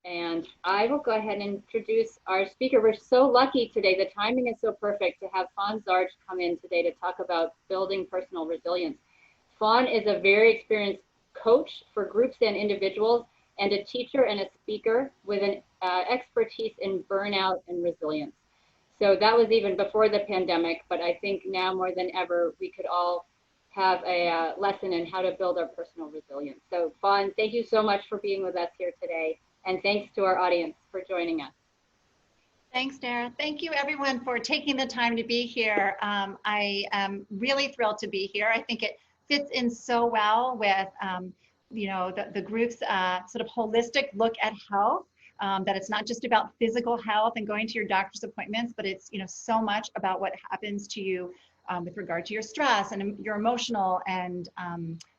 And I will go ahead and introduce our speaker. We're so lucky today. The timing is so perfect to have Faun Zarge come in today to talk about building personal resilience. Faun is a very experienced coach for groups and individuals, and a teacher and a speaker with an expertise in burnout and resilience. So that was even before the pandemic, but I think now more than ever, we could all have a lesson in how to build our personal resilience. So Faun, thank you so much for being with us here today. And thanks to our audience for joining us. Thanks, Dara. Thank you, everyone, for taking the time to be here. I am really thrilled to be here. I think it fits in so well with, the group's sort of holistic look at health. That it's not just about physical health and going to your doctor's appointments, but it's so much about what happens to you with regard to your stress and your emotional and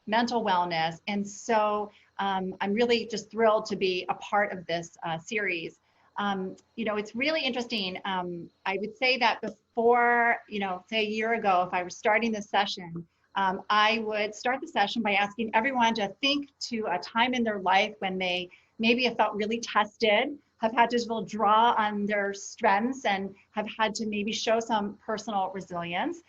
mental wellness. And so I'm really just thrilled to be a part of this series. It's really interesting. I would say that before, say a year ago, if I were starting this session, I would start the session by asking everyone to think to a time in their life when they maybe have felt really tested, have had to sort of draw on their strengths and have had to maybe show some personal resilience.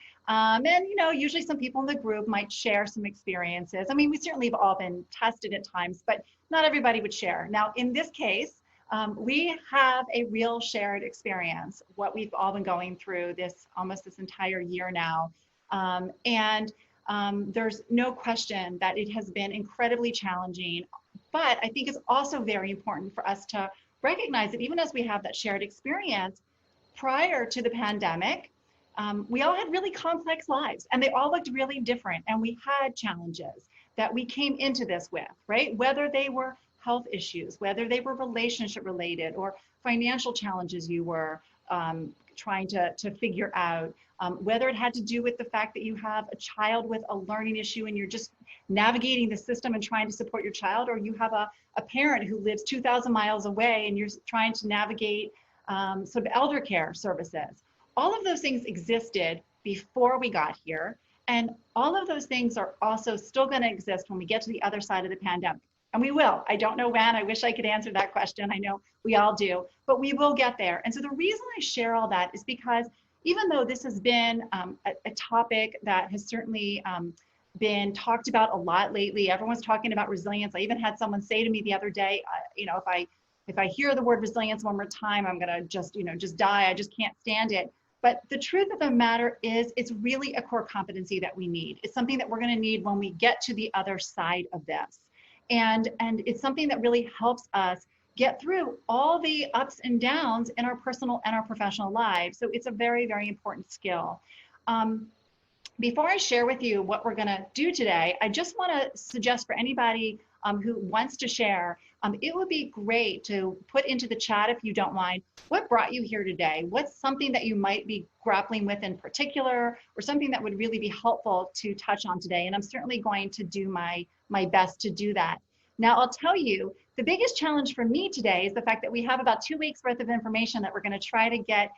Usually some people in the group might share some experiences. I mean, we certainly have all been tested at times, but not everybody would share. Now, in this case, we have a real shared experience, what we've all been going through almost this entire year now. There's no question that it has been incredibly challenging, but I think it's also very important for us to recognize that even as we have that shared experience, prior to the pandemic, we all had really complex lives and they all looked really different. And we had challenges that we came into this with, right? Whether they were health issues, whether they were relationship related or financial challenges you were trying to figure out, whether it had to do with the fact that you have a child with a learning issue and you're just navigating the system and trying to support your child, or you have a parent who lives 2,000 miles away and you're trying to navigate sort of elder care services. All of those things existed before we got here. And all of those things are also still going to exist when we get to the other side of the pandemic. And we will. I don't know when. I wish I could answer that question. I know we all do, but we will get there. And so the reason I share all that is because even though this has been a topic that has certainly been talked about a lot lately, everyone's talking about resilience. I even had someone say to me the other day, if I hear the word resilience one more time, I'm gonna just die. I just can't stand it. But the truth of the matter is it's really a core competency that we need. It's something that we're gonna need when we get to the other side of this. And it's something that really helps us get through all the ups and downs in our personal and our professional lives. So it's a very, very important skill. Before I share with you what we're gonna do today, I just wanna suggest for anybody who wants to share, it would be great to put into the chat, if you don't mind, what brought you here today? What's something that you might be grappling with in particular, or something that would really be helpful to touch on today? And I'm certainly going to do my best to do that. Now, I'll tell you, the biggest challenge for me today is the fact that we have about 2 weeks worth of information that we're going to try to get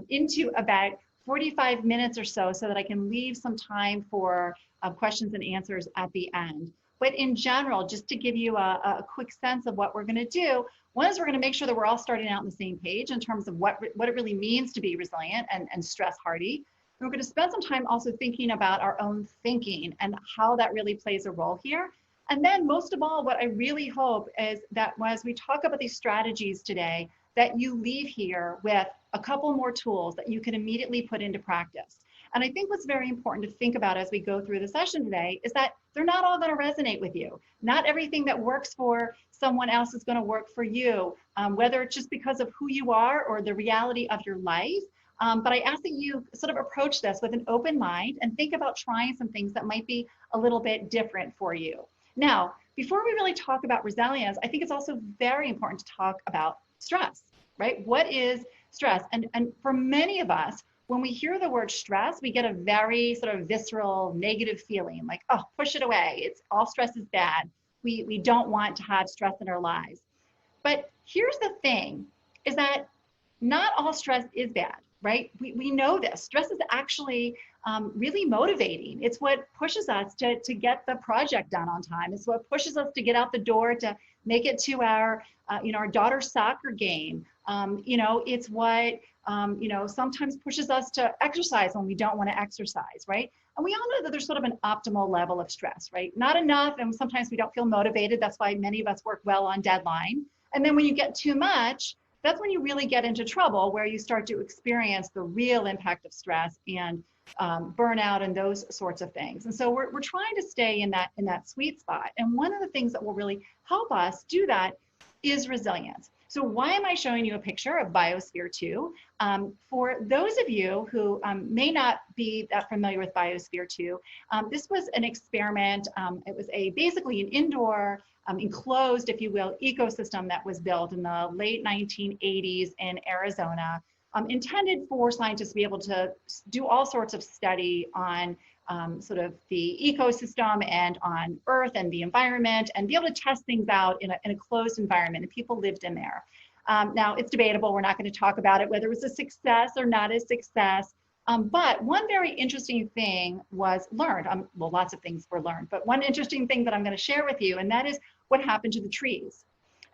into about 45 minutes or so that I can leave some time for questions and answers at the end. But in general, just to give you a quick sense of what we're going to do, one is we're going to make sure that we're all starting out on the same page in terms of what it really means to be resilient and stress hardy. And we're going to spend some time also thinking about our own thinking and how that really plays a role here. And then most of all, what I really hope is that as we talk about these strategies today, that you leave here with a couple more tools that you can immediately put into practice. And I think what's very important to think about as we go through the session today is that they're not all going to resonate with you. Not everything that works for someone else is going to work for you, whether it's just because of who you are or the reality of your life. But I ask that you sort of approach this with an open mind and think about trying some things that might be a little bit different for you. Now, before we really talk about resilience, I think it's also very important to talk about stress, right? What is stress? And for many of us, when we hear the word stress, we get a very sort of visceral negative feeling like, oh, push it away. It's all stress is bad. We don't want to have stress in our lives. But here's the thing, is that not all stress is bad. right? We know this. Stress is actually really motivating. It's what pushes us to get the project done on time. It's what pushes us to get out the door to make it to our, our daughter's soccer game. It's what, sometimes pushes us to exercise when we don't want to exercise, right? And we all know that there's sort of an optimal level of stress, right? Not enough, and sometimes we don't feel motivated. That's why many of us work well on deadline. And then when you get too much, that's when you really get into trouble, where you start to experience the real impact of stress and burnout and those sorts of things. And so we're trying to stay in that sweet spot. And one of the things that will really help us do that is resilience. So why am I showing you a picture of Biosphere 2? For those of you who may not be that familiar with Biosphere 2, this was an experiment. It was basically an indoor, enclosed, if you will, ecosystem that was built in the late 1980s in Arizona, intended for scientists to be able to do all sorts of study on sort of the ecosystem and on Earth and the environment, and be able to test things out in a closed environment, and people lived in there. Now, it's debatable. We're not going to talk about it, whether it was a success or not a success. But one very interesting thing was learned. Well, lots of things were learned, but one interesting thing that I'm going to share with you, and that is what happened to the trees.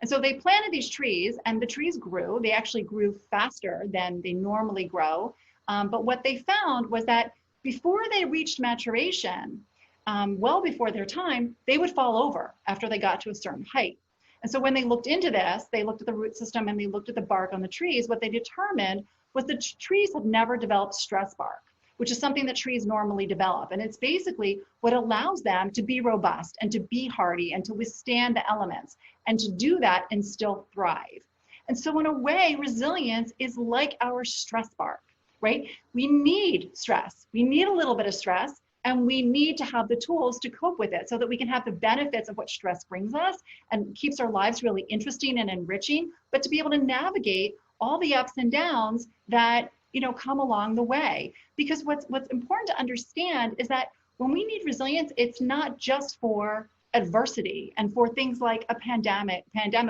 And so they planted these trees, and the trees grew. They actually grew faster than they normally grow. But what they found was that before they reached maturation, well before their time, they would fall over after they got to a certain height. And so when they looked into this, they looked at the root system and they looked at the bark on the trees. What they determined was the trees have never developed stress bark, which is something that trees normally develop. And it's basically what allows them to be robust and to be hardy and to withstand the elements, and to do that and still thrive. And so in a way, resilience is like our stress bark, right? We need stress. We need a little bit of stress, and we need to have the tools to cope with it so that we can have the benefits of what stress brings us and keeps our lives really interesting and enriching, but to be able to navigate all the ups and downs that come along the way. Because what's important to understand is that when we need resilience, it's not just for adversity and for things like a pandemic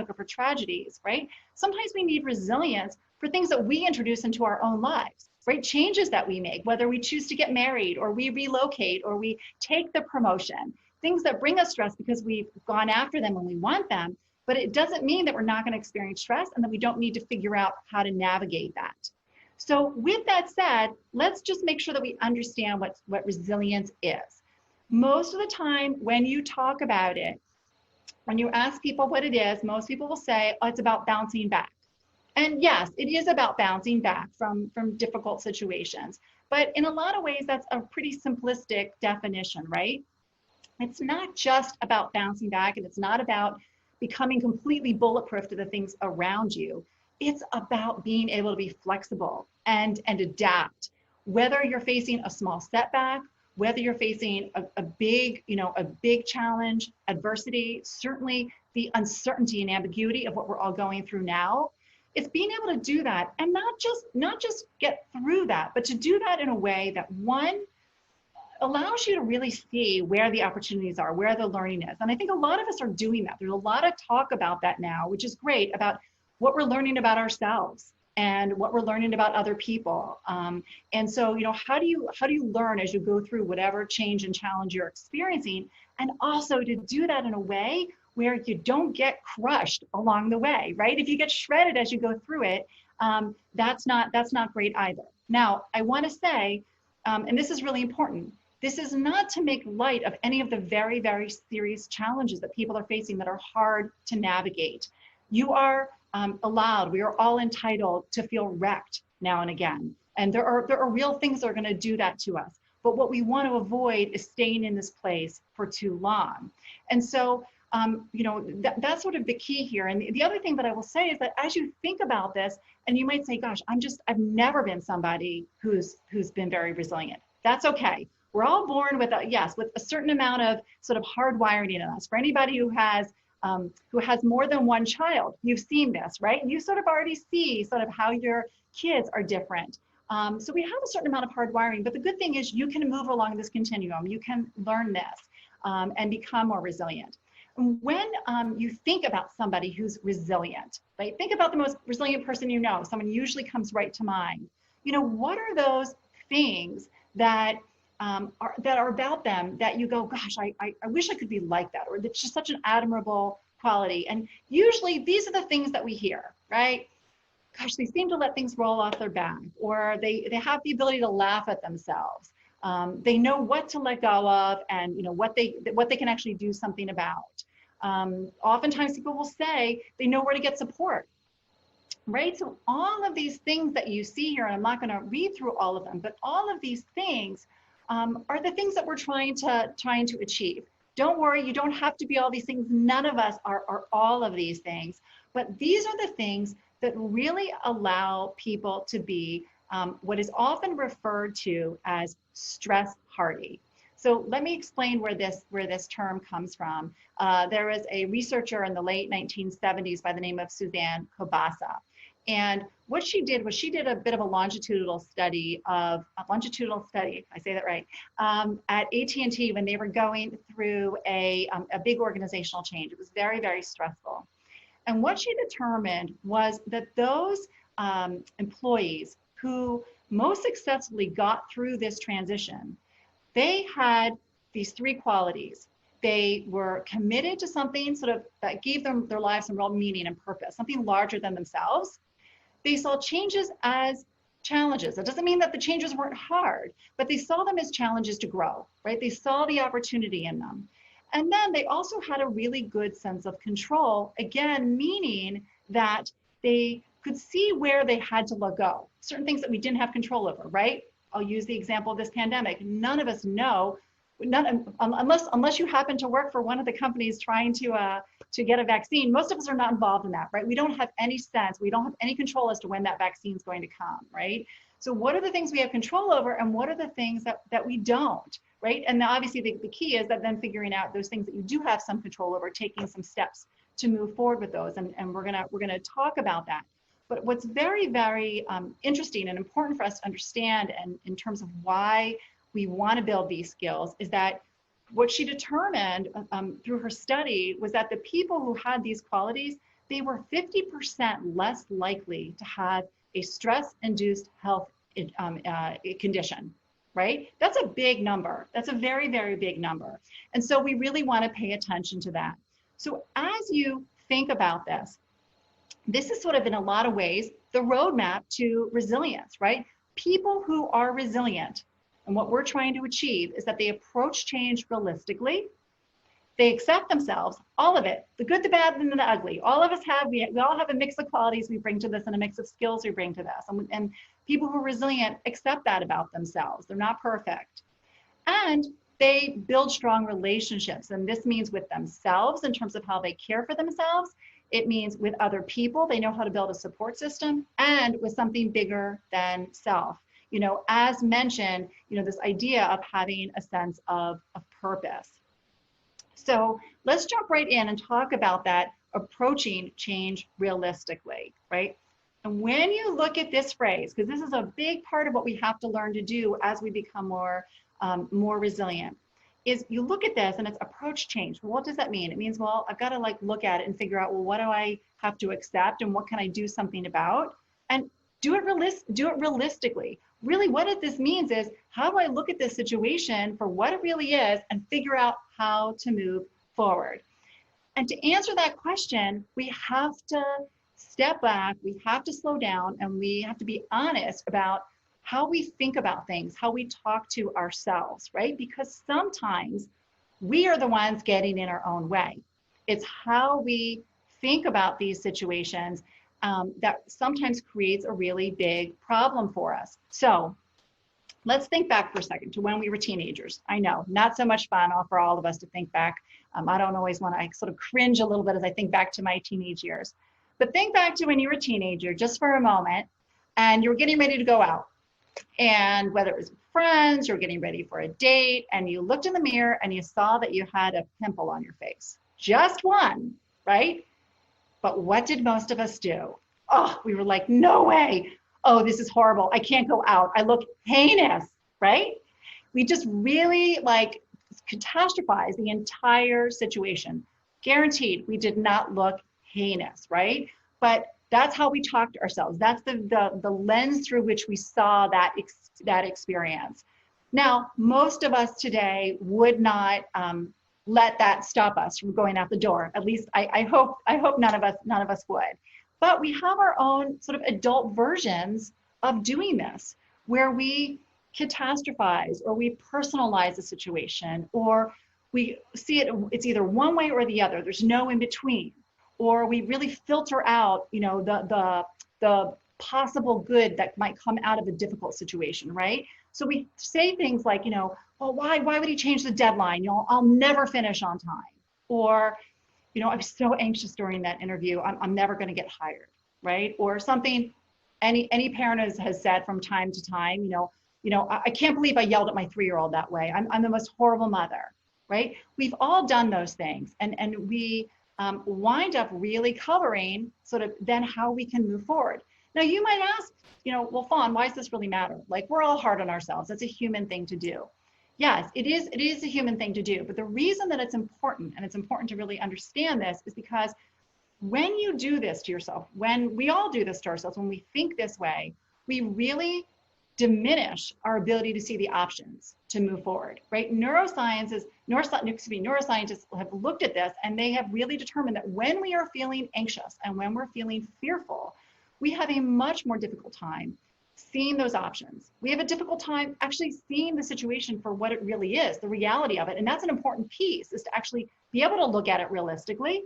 or for tragedies, right? Sometimes we need resilience for things that we introduce into our own lives, right? Changes that we make, whether we choose to get married or we relocate or we take the promotion, things that bring us stress because we've gone after them and we want them. But it doesn't mean that we're not going to experience stress and that we don't need to figure out how to navigate that. So with that said, let's just make sure that we understand what resilience is. Most of the time when you talk about it, when you ask people what it is, most people will say, oh, it's about bouncing back. And yes, it is about bouncing back from difficult situations. But in a lot of ways, that's a pretty simplistic definition, right? It's not just about bouncing back, and it's not about becoming completely bulletproof to the things around you. It's about being able to be flexible and adapt. Whether you're facing a small setback, whether you're facing a big challenge, adversity, certainly the uncertainty and ambiguity of what we're all going through now, it's being able to do that and not just get through that, but to do that in a way that, one, allows you to really see where the opportunities are, where the learning is. And I think a lot of us are doing that. There's a lot of talk about that now, which is great, about what we're learning about ourselves and what we're learning about other people. And so, how do you learn as you go through whatever change and challenge you're experiencing, and also to do that in a way where you don't get crushed along the way, right? If you get shredded as you go through it, that's not great either. Now, I want to say, and this is really important, this is not to make light of any of the very, very serious challenges that people are facing that are hard to navigate. You are allowed, we are all entitled to feel wrecked now and again. And there are real things that are going to do that to us. But what we want to avoid is staying in this place for too long. And so, that's sort of the key here. And the other thing that I will say is that as you think about this, and you might say, gosh, I've never been somebody who's been very resilient. That's okay. We're all born with a certain amount of sort of hardwiring in us. For anybody who has more than one child, you've seen this, right? You sort of already see sort of how your kids are different. So we have a certain amount of hardwiring, but the good thing is you can move along this continuum. You can learn this and become more resilient. When you think about somebody who's resilient, right? Think about the most resilient person you know. Someone usually comes right to mind. what are those things that are about them that you go, gosh, I wish I could be like that, or it's just such an admirable quality. And usually these are the things that we hear, right? Gosh, they seem to let things roll off their back, or they have the ability to laugh at themselves. They know what to let go of, and what they can actually do something about. Oftentimes people will say they know where to get support, right? So all of these things that you see here, and I'm not going to read through all of them, but all of these things are the things that we're trying to achieve. Don't worry, you don't have to be all these things. None of us are all of these things, but these are the things that really allow people to be what is often referred to as stress hardy. So let me explain where this term comes from. There was a researcher in the late 1970s by the name of Suzanne Kobasa. And what she did was she did a bit of a longitudinal study, I say that right, at AT&T when they were going through a big organizational change. It was very, very stressful. And what she determined was that those employees who most successfully got through this transition, they had these three qualities. They were committed to something sort of that gave them their lives some real meaning and purpose, something larger than themselves. They saw changes as challenges. That doesn't mean that the changes weren't hard, but they saw them as challenges to grow, right? They saw the opportunity in them. And then they also had a really good sense of control, again, meaning that they could see where they had to let go, certain things that we didn't have control over, right? I'll use the example of this pandemic. None of us know, unless you happen to work for one of the companies trying to get a vaccine, most of us are not involved in that, right? We don't have any sense, we don't have any control as to when that vaccine is going to come, right? So what are the things we have control over, and what are the things that we don't, right? And obviously the key is that then figuring out those things that you do have some control over, taking some steps to move forward with those, and we're gonna talk about that. But what's very, very interesting and important for us to understand, and in terms of why we want to build these skills, is that what she determined through her study was that the people who had these qualities, they were 50% less likely to have a stress-induced health condition, right? That's a big number. That's a very, very big number. And so we really want to pay attention to that. So as you think about this is sort of in a lot of ways the roadmap to resilience, right? People who are resilient, and what we're trying to achieve is that they approach change realistically. They accept themselves, all of it, the good, the bad, and the ugly. All of us have, we all have a mix of qualities we bring to this and a mix of skills we bring to this. And people who are resilient accept that about themselves. They're not perfect. And they build strong relationships. And this means with themselves in terms of how they care for themselves. It means with other people, they know how to build a support system, and with something bigger than self. As mentioned, this idea of having a sense of purpose. So let's jump right in and talk about that, approaching change realistically, right? And when you look at this phrase, because this is a big part of what we have to learn to do as we become more resilient, is you look at this and it's approach change. Well, what does that mean? It means, well, I've got to look at it and figure out, well, what do I have to accept and what can I do something about? And do it realistically. Really, what this means is, how do I look at this situation for what it really is and figure out how to move forward? And to answer that question, we have to step back, we have to slow down, and we have to be honest about how we think about things, how we talk to ourselves, right? Because sometimes we are the ones getting in our own way. It's how we think about these situations that sometimes creates a really big problem for us. So let's think back for a second to when we were teenagers. I know, not so much fun for all of us to think back. I don't always want to, I sort of cringe a little bit as I think back to my teenage years. But think back to when you were a teenager, just for a moment, and you were getting ready to go out. And whether it was friends, you're getting ready for a date, and you looked in the mirror and you saw that you had a pimple on your face. Just one, right? But what did most of us do? Oh, we were like, no way. Oh, this is horrible. I can't go out. I look heinous, right? We just really catastrophized the entire situation. Guaranteed, we did not look heinous, right? But That's how we talk to ourselves. That's the lens through which we saw that experience. Now, most of us today would not let that stop us from going out the door. At least I hope none of us would. But we have our own sort of adult versions of doing this, where we catastrophize or we personalize the situation, or we see it's either one way or the other. There's no in between. Or we really filter out, the possible good that might come out of a difficult situation, right? So we say things like, well, why would he change the deadline? I'll never finish on time. Or, I was so anxious during that interview. I'm never going to get hired, right? Or something any parent has said from time to time, I can't believe I yelled at my 3-year-old that way. I'm the most horrible mother, right? We've all done those things, and we wind up really covering sort of then how we can move forward. Now you might ask, well, Faun, why does this really matter? Like, we're all hard on ourselves. That's a human thing to do. Yes, it is a human thing to do. But the reason that it's important, and it's important to really understand this, is because when you do this to yourself, when we all do this to ourselves, when we think this way, we really diminish our ability to see the options to move forward, right? Neuroscientists have looked at this, and they have really determined that when we are feeling anxious and when we're feeling fearful, we have a much more difficult time seeing those options. We have a difficult time actually seeing the situation for what it really is, the reality of it. And that's an important piece, is to actually be able to look at it realistically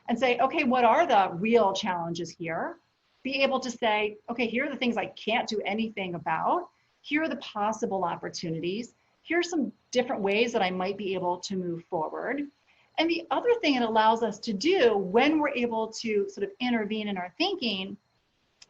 and say, okay, what are the real challenges here? Be able to say, okay, here are the things I can't do anything about. Here are the possible opportunities. Here are some different ways that I might be able to move forward. And the other thing it allows us to do when we're able to sort of intervene in our thinking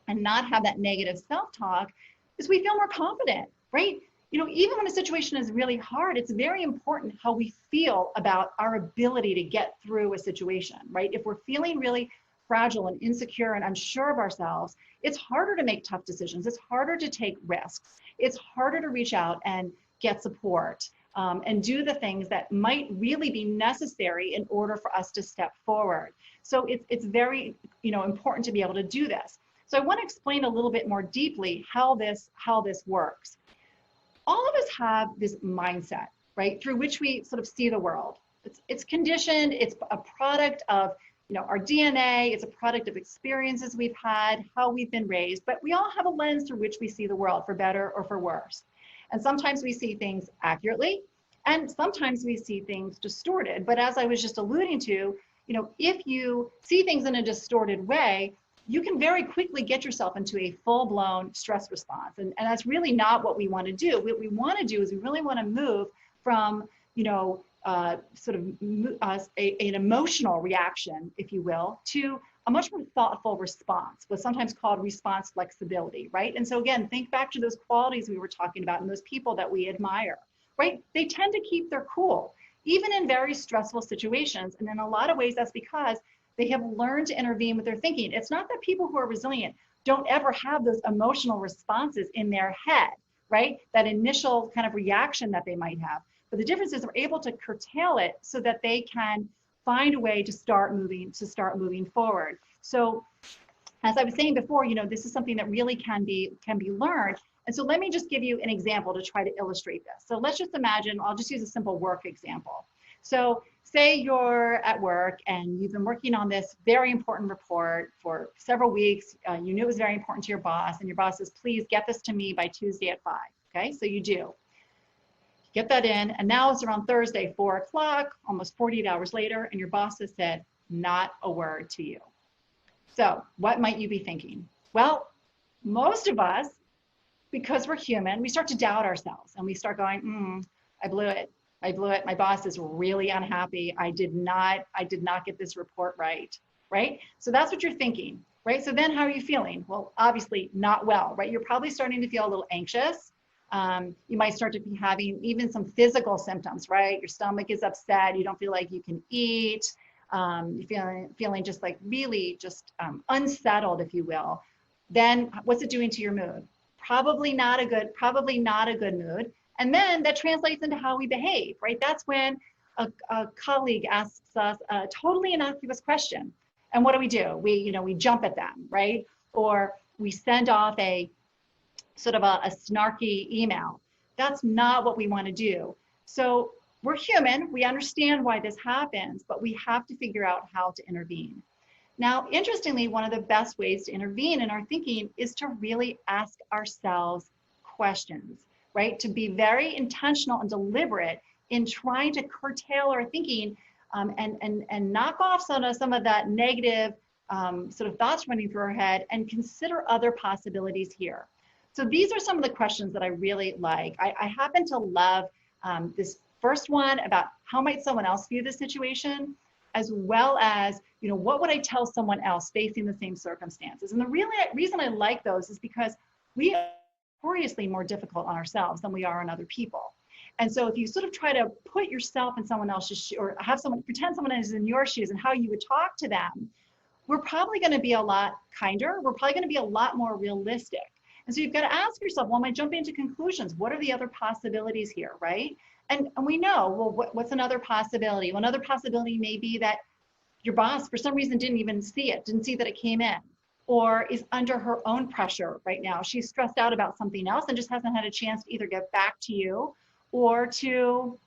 and not have that negative self-talk is we feel more confident, right? Even when a situation is really hard, it's very important how we feel about our ability to get through a situation, right? If we're feeling really fragile and insecure and unsure of ourselves, it's harder to make tough decisions. It's harder to take risks. It's harder to reach out and get support and do the things that might really be necessary in order for us to step forward. So it's very important to be able to do this. So I want to explain a little bit more deeply how this works. All of us have this mindset, right, through which we sort of see the world. It's conditioned. It's a product of our DNA. It's a product of experiences we've had, how we've been raised. But we all have a lens through which we see the world, for better or for worse. And sometimes we see things accurately, and sometimes we see things distorted. But as I was just alluding to, if you see things in a distorted way, you can very quickly get yourself into a full-blown stress response. And that's really not what we want to do. What we want to do is we really want to move from, an emotional reaction, if you will, to a much more thoughtful response, what's sometimes called response flexibility, right? And so again, think back to those qualities we were talking about and those people that we admire, right? They tend to keep their cool, even in very stressful situations. And in a lot of ways, that's because they have learned to intervene with their thinking. It's not that people who are resilient don't ever have those emotional responses in their head, right? That initial kind of reaction that they might have. But the difference is they're able to curtail it so that they can find a way to start moving forward. So as I was saying before, this is something that really can be learned. And so let me just give you an example to try to illustrate this. So let's just imagine, I'll just use a simple work example. So say you're at work and you've been working on this very important report for several weeks. You knew it was very important to your boss, and your boss says, please get this to me by Tuesday at 5. Okay, so you do. Get that in, and now it's around Thursday, 4 o'clock, almost 48 hours later, and your boss has said not a word to you. So what might you be thinking? Well, most of us, because we're human, we start to doubt ourselves, and we start going, I blew it. My boss is really unhappy. I did not get this report right? So that's what you're thinking, right? So then how are you feeling? Well, obviously not well, right? You're probably starting to feel a little anxious. You might start to be having even some physical symptoms, right? Your stomach is upset. You don't feel like you can eat. You're feeling just like really just unsettled, if you will. Then what's it doing to your mood? Probably not a good mood. And then that translates into how we behave, right? That's when a colleague asks us a totally innocuous question. And what do? We jump at them, right? Or we send off a sort of a snarky email. That's not what we want to do. So we're human. We understand why this happens, but we have to figure out how to intervene. Now, interestingly, one of the best ways to intervene in our thinking is to really ask ourselves questions, right? To be very intentional and deliberate in trying to curtail our thinking and knock off some of that negative sort of thoughts running through our head and consider other possibilities here. So these are some of the questions that I really like. I happen to love this first one about how might someone else view the situation, as well as, what would I tell someone else facing the same circumstances? And the reason I like those is because we are notoriously more difficult on ourselves than we are on other people. And so if you sort of try to put yourself in someone else's shoes, or pretend someone is in your shoes and how you would talk to them, we're probably going to be a lot kinder. We're probably going to be a lot more realistic. And so you've got to ask yourself, well, am I jumping into conclusions? What are the other possibilities here, right? And we know, well, what's another possibility? Well, another possibility may be that your boss, for some reason, didn't see that it came in, or is under her own pressure right now. She's stressed out about something else and just hasn't had a chance to either get back to you or to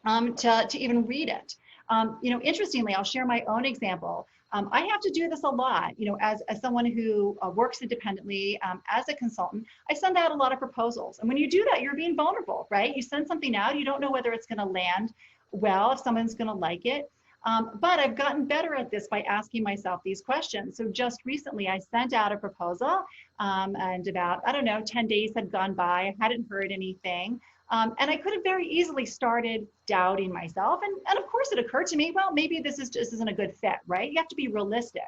even read it. Interestingly, I'll share my own example. I have to do this a lot, as someone who works independently, as a consultant. I send out a lot of proposals. And when you do that, you're being vulnerable, right? You send something out, you don't know whether it's going to land well, if someone's going to like it. But I've gotten better at this by asking myself these questions. So just recently, I sent out a proposal, and about, 10 days had gone by. I hadn't heard anything. And I could have very easily started doubting myself. And of course it occurred to me, well, maybe this isn't a good fit, right? You have to be realistic.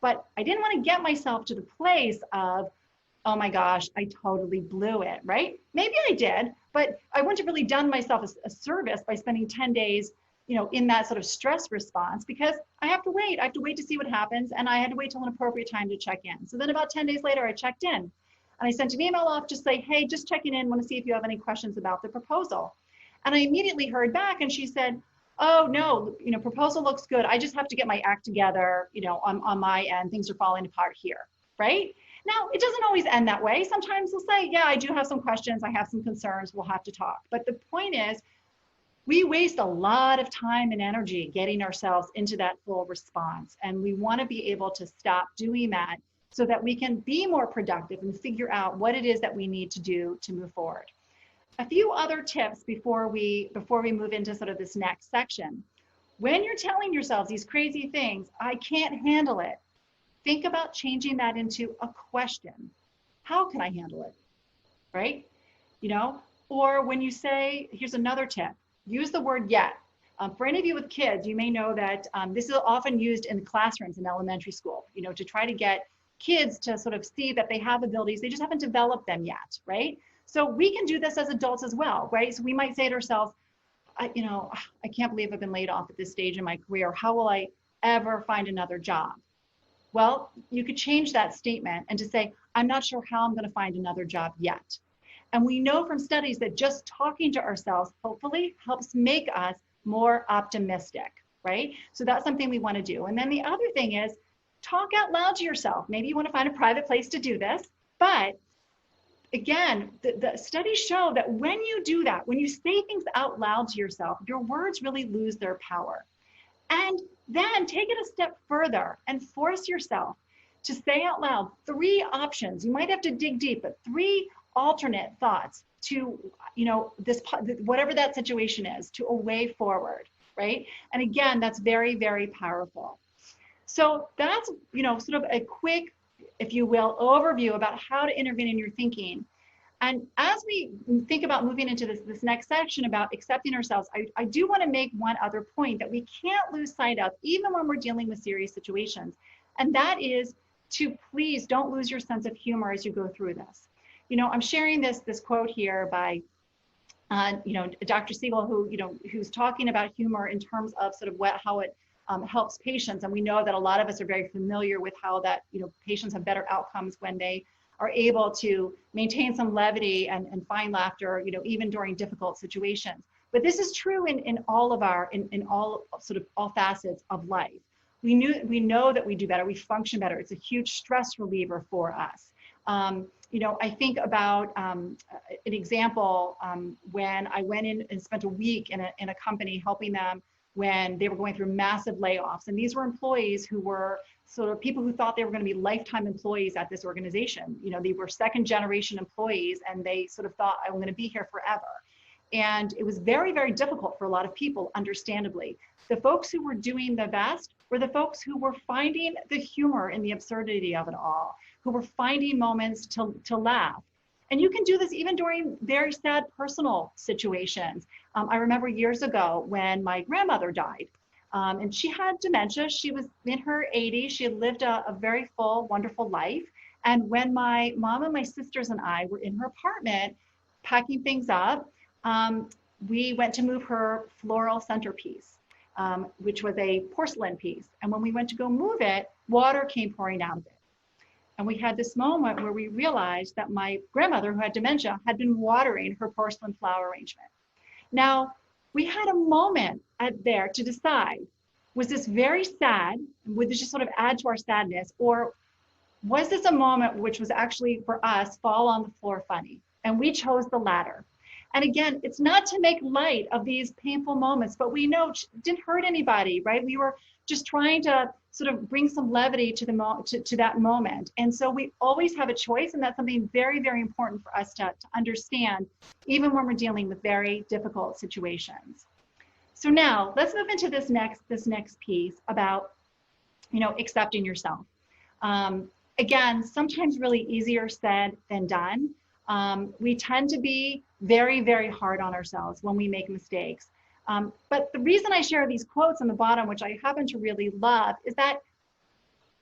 But I didn't want to get myself to the place of, oh my gosh, I totally blew it, right? Maybe I did, but I wouldn't have really done myself a service by spending 10 days, in that sort of stress response, because I have to wait. I have to wait to see what happens. And I had to wait till an appropriate time to check in. So then about 10 days later, I checked in. And I sent an email off to say, hey, just checking in, want to see if you have any questions about the proposal. And I immediately heard back and she said, oh no, proposal looks good. I just have to get my act together, on my end, things are falling apart here, right? Now, it doesn't always end that way. Sometimes they'll say, yeah, I do have some questions. I have some concerns. We'll have to talk. But the point is, we waste a lot of time and energy getting ourselves into that full response. And we want to be able to stop doing that so that we can be more productive and figure out what it is that we need to do to move forward. A few other tips before we move into sort of this next section. When you're telling yourselves these crazy things, I can't handle it, think about changing that into a question. How can I handle it? Right? Or when you say, here's another tip, use the word yet. For any of you with kids, you may know that this is often used in classrooms in elementary school, to try to get kids to sort of see that they have abilities, they just haven't developed them yet, right? So we can do this as adults as well, right? So we might say to ourselves, I can't believe I've been laid off at this stage in my career. How will I ever find another job? Well, you could change that statement and to say, I'm not sure how I'm going to find another job yet. And we know from studies that just talking to ourselves hopefully helps make us more optimistic, right? So that's something we want to do. And then the other thing is talk out loud to yourself. Maybe you want to find a private place to do this, but again, the studies show that when you do that, when you say things out loud to yourself, your words really lose their power. And then take it a step further and force yourself to say out loud 3 options. You might have to dig deep, but 3 alternate thoughts to, whatever that situation is, to a way forward, right? And again, that's very, very powerful. So that's, sort of a quick, if you will, overview about how to intervene in your thinking. And as we think about moving into this next section about accepting ourselves, I do want to make one other point that we can't lose sight of, even when we're dealing with serious situations. And that is to please don't lose your sense of humor as you go through this. I'm sharing this quote here by, Dr. Siegel, who's talking about humor in terms of sort of how it helps patients. And we know that a lot of us are very familiar with how that, patients have better outcomes when they are able to maintain some levity and find laughter, even during difficult situations. But this is true in all facets of life. we know that we do better, we function better. It's a huge stress reliever for us. I think about an example when I went in and spent a week in a company helping them when they were going through massive layoffs. And these were employees who were sort of people who thought they were going to be lifetime employees at this organization. They were second generation employees, and they sort of thought, I'm going to be here forever. And it was very, very difficult for a lot of people, understandably. The folks who were doing the best were the folks who were finding the humor in the absurdity of it all, who were finding moments to laugh. And you can do this even during very sad personal situations. I remember years ago when my grandmother died, and she had dementia. She was in her 80s. She had lived a very full, wonderful life. And when my mom and my sisters and I were in her apartment packing things up, we went to move her floral centerpiece, which was a porcelain piece. And when we went to go move it, water came pouring out of it. And we had this moment where we realized that my grandmother, who had dementia, had been watering her porcelain flower arrangement. Now, we had a moment there to decide, was this very sad? Would this just sort of add to our sadness? Or was this a moment which was actually, for us, fall on the floor funny? And we chose the latter. And again, it's not to make light of these painful moments, but we know it didn't hurt anybody, right? We were just trying to sort of bring some levity to that moment. And so we always have a choice, and that's something very, very important for us to understand, even when we're dealing with very difficult situations. So now let's move into this next piece about, accepting yourself. Again, sometimes really easier said than done. We tend to be very, very hard on ourselves when we make mistakes. But the reason I share these quotes on the bottom, which I happen to really love, is that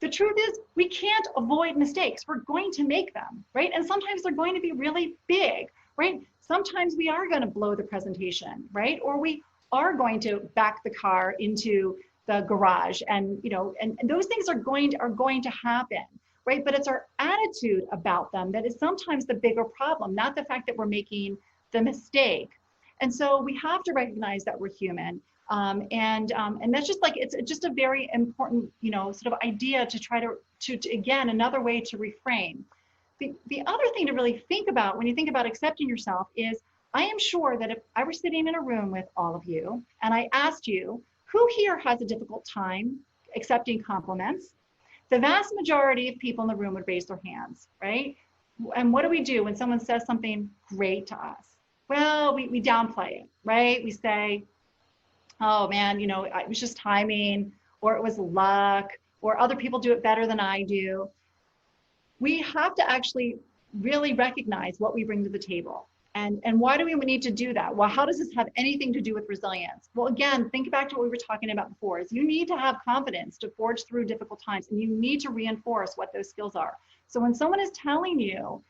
the truth is we can't avoid mistakes. We're going to make them, right? And sometimes they're going to be really big, right? Sometimes we are going to blow the presentation, right? Or we are going to back the car into the garage, and and those things are going to happen, right? But it's our attitude about them that is sometimes the bigger problem, not the fact that we're making the mistake. And so we have to recognize that we're human. And that's just it's just a very important, sort of idea to try to again, another way to reframe. The other thing to really think about when you think about accepting yourself is, I am sure that if I were sitting in a room with all of you and I asked you, who here has a difficult time accepting compliments? The vast majority of people in the room would raise their hands, right? And what do we do when someone says something great to us? Well, we downplay it, right? We say, oh man, it was just timing, or it was luck, or other people do it better than I do. We have to actually really recognize what we bring to the table. And why do we need to do that? Well, how does this have anything to do with resilience? Well, again, think back to what we were talking about before, is you need to have confidence to forge through difficult times, and you need to reinforce what those skills are. So when someone is telling you,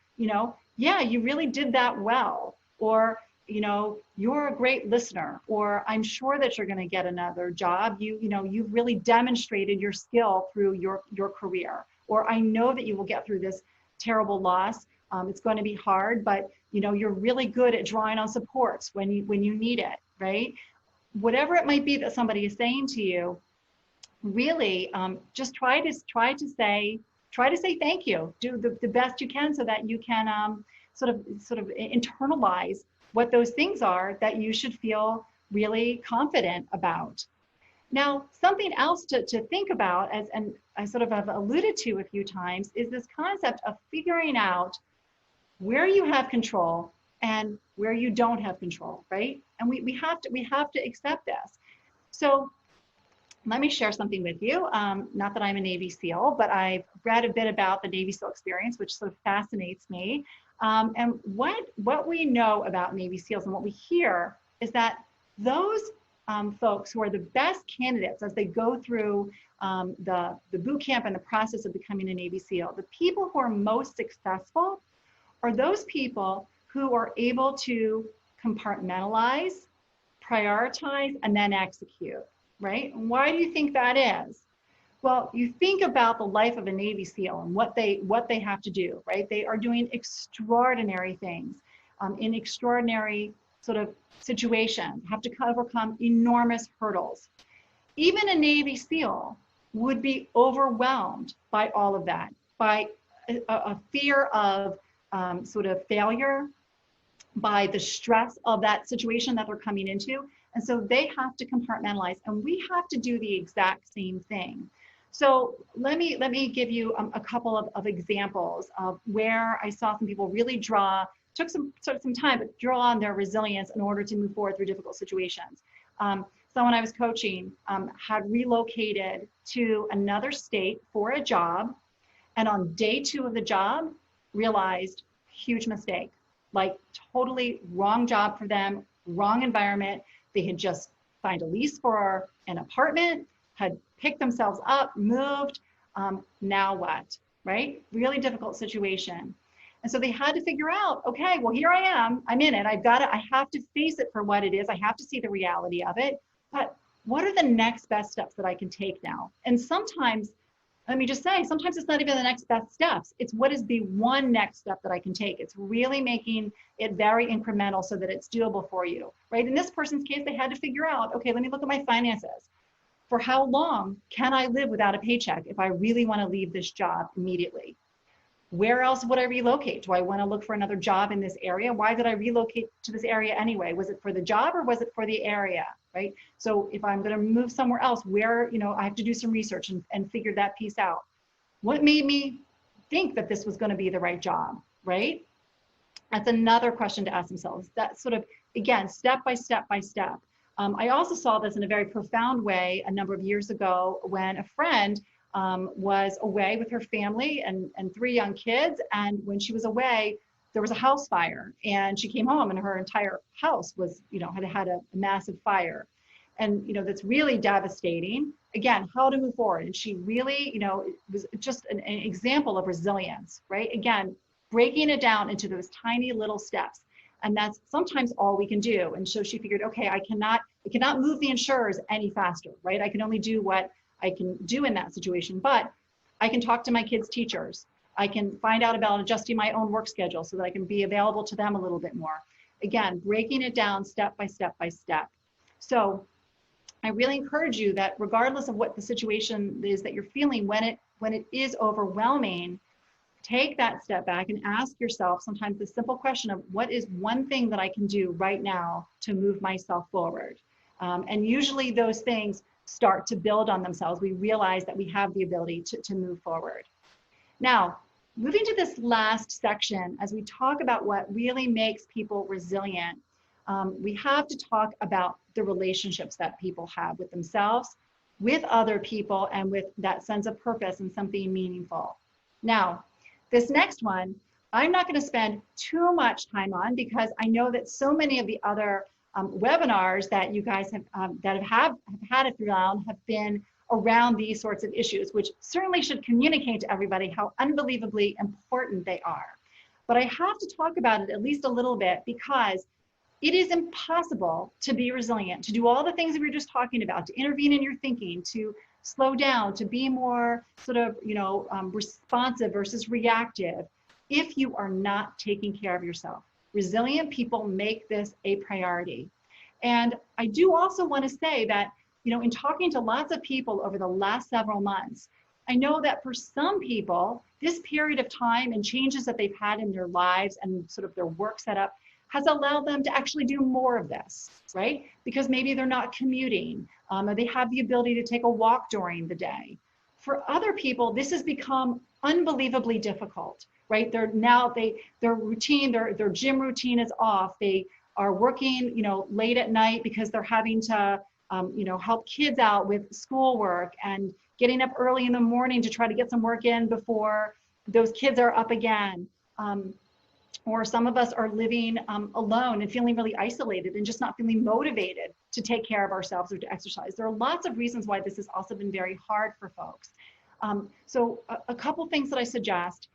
yeah, you really did that well, or, you're a great listener, or I'm sure that you're going to get another job. You've really demonstrated your skill through your career, or I know that you will get through this terrible loss. It's going to be hard, but you're really good at drawing on supports when you need it, right? Whatever it might be that somebody is saying to you, really just try to say thank you. Do the best you can so that you can sort of internalize what those things are that you should feel really confident about. Now, something else to think about, and I sort of have alluded to a few times, is this concept of figuring out where you have control and where you don't have control, right? And we have to accept this. So let me share something with you. Not that I'm a Navy SEAL, but I've read a bit about the Navy SEAL experience, which sort of fascinates me. And what we know about Navy SEALs and what we hear is that those folks who are the best candidates as they go through the boot camp and the process of becoming a Navy SEAL, the people who are most successful are those people who are able to compartmentalize, prioritize, and then execute, right? And why do you think that is? Well, you think about the life of a Navy SEAL and what they have to do, right? They are doing extraordinary things in extraordinary sort of situations, have to overcome enormous hurdles. Even a Navy SEAL would be overwhelmed by all of that, by a fear of sort of failure, by the stress of that situation that they're coming into. And so they have to compartmentalize, and we have to do the exact same thing. So let me give you a couple of examples of where I saw some people really took some time, but draw on their resilience in order to move forward through difficult situations. Someone I was coaching had relocated to another state for a job, and on day 2 of the job, realized huge mistake, like totally wrong job for them, wrong environment. They had just signed a lease for an apartment, had picked themselves up, moved. Now what, right? Really difficult situation. And so they had to figure out, okay, well, here I am, I'm in it. I have to face it for what it is. I have to see the reality of it. But what are the next best steps that I can take now? And sometimes, let me just say, sometimes it's not even the next best steps. It's what is the one next step that I can take. It's really making it very incremental so that it's doable for you, right? In this person's case, they had to figure out, okay, let me look at my finances. For how long can I live without a paycheck if I really want to leave this job immediately? Where else would I relocate? Do I want to look for another job in this area? Why did I relocate to this area anyway? Was it for the job or was it for the area, right? So if I'm going to move somewhere else, where, I have to do some research and figure that piece out. What made me think that this was going to be the right job, right? That's another question to ask themselves. That sort of, again, step by step by step. I also saw this in a very profound way a number of years ago when a friend was away with her family and 3 young kids. And when she was away, there was a house fire, and she came home and her entire house was, had a massive fire. And, that's really devastating. Again, how to move forward. And she really, it was just an example of resilience, right? Again, breaking it down into those tiny little steps. And that's sometimes all we can do. And so she figured, okay, I cannot move the insurers any faster, right? I can only do what I can do in that situation, but I can talk to my kids' teachers. I can find out about adjusting my own work schedule so that I can be available to them a little bit more. Again, breaking it down step by step by step. So I really encourage you that regardless of what the situation is that you're feeling, when it is overwhelming, take that step back and ask yourself sometimes the simple question of what is one thing that I can do right now to move myself forward? And usually those things start to build on themselves. We realize that we have the ability to move forward. Now, moving to this last section, as we talk about what really makes people resilient, we have to talk about the relationships that people have with themselves, with other people, and with that sense of purpose and something meaningful. Now, this next one, I'm not going to spend too much time on because I know that so many of the other webinars that you guys have had it around have been around these sorts of issues, which certainly should communicate to everybody how unbelievably important they are. But I have to talk about it at least a little bit because it is impossible to be resilient, to do all the things that we were just talking about, to intervene in your thinking, to slow down, to be more sort of, responsive versus reactive, if you are not taking care of yourself. Resilient people make this a priority. And I do also want to say that, in talking to lots of people over the last several months, I know that for some people, this period of time and changes that they've had in their lives and sort of their work setup has allowed them to actually do more of this, right? Because maybe they're not commuting, or they have the ability to take a walk during the day. For other people, this has become unbelievably difficult, right? Their routine, their gym routine is off. They are working, late at night because they're having to, help kids out with schoolwork and getting up early in the morning to try to get some work in before those kids are up again. Or some of us are living alone and feeling really isolated and just not feeling motivated to take care of ourselves or to exercise. There are lots of reasons why this has also been very hard for folks. So a couple things that I suggest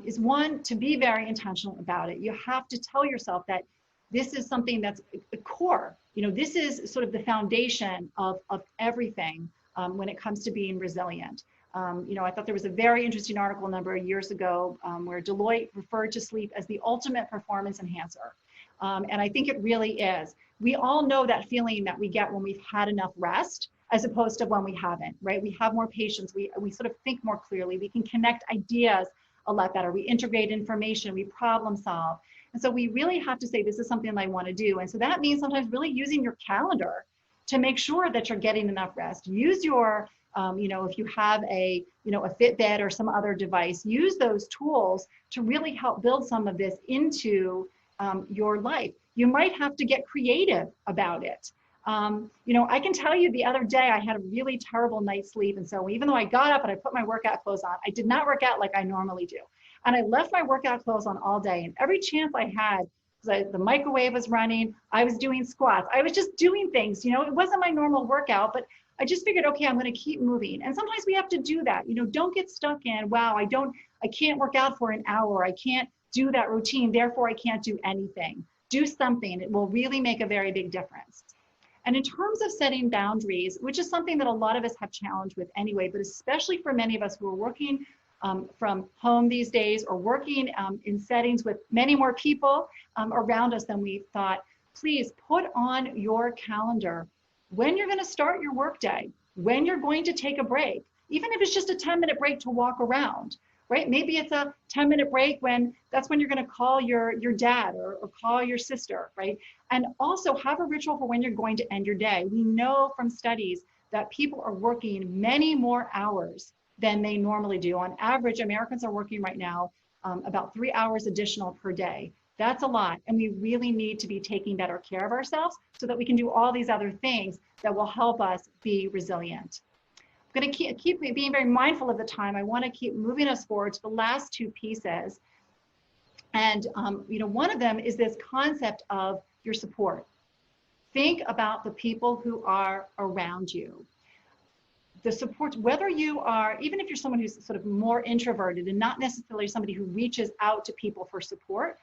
is one, to be very intentional about it. You have to tell yourself that this is something that's a core. This is sort of the foundation of everything when it comes to being resilient. I thought there was a very interesting article a number of years ago where Deloitte referred to sleep as the ultimate performance enhancer. And I think it really is. We all know that feeling that we get when we've had enough rest. as opposed to when we haven't, right? We have more patience. We sort of think more clearly. We can connect ideas a lot better. We integrate information, we problem solve. And so we really have to say, this is something I want to do. And so that means sometimes really using your calendar to make sure that you're getting enough rest. Use your, if you have a Fitbit or some other device, use those tools to really help build some of this into your life. You might have to get creative about it. I can tell you the other day I had a really terrible night's sleep. And so even though I got up and I put my workout clothes on, I did not work out like I normally do. And I left my workout clothes on all day. And every chance I had, because the microwave was running, I was doing squats. I was just doing things, it wasn't my normal workout, but I just figured, okay, I'm going to keep moving. And sometimes we have to do that. Don't get stuck in, wow, I can't work out for an hour. I can't do that routine. Therefore, I can't do anything. Do something. It will really make a very big difference. And in terms of setting boundaries, which is something that a lot of us have challenged with anyway, but especially for many of us who are working from home these days or working in settings with many more people around us than we thought, please put on your calendar when you're going to start your workday, when you're going to take a break, even if it's just a 10-minute break to walk around, right? Maybe it's a 10-minute break that's when you're going to call your dad or call your sister, right? And also have a ritual for when you're going to end your day. We know from studies that people are working many more hours than they normally do. On average, Americans are working right now about 3 hours additional per day. That's a lot. And we really need to be taking better care of ourselves so that we can do all these other things that will help us be resilient. I'm going to keep being very mindful of the time. I want to keep moving us forward to the last two pieces. And one of them is this concept of your support. Think about the people who are around you. The support, whether you are, even if you're someone who's sort of more introverted and not necessarily somebody who reaches out to people for support,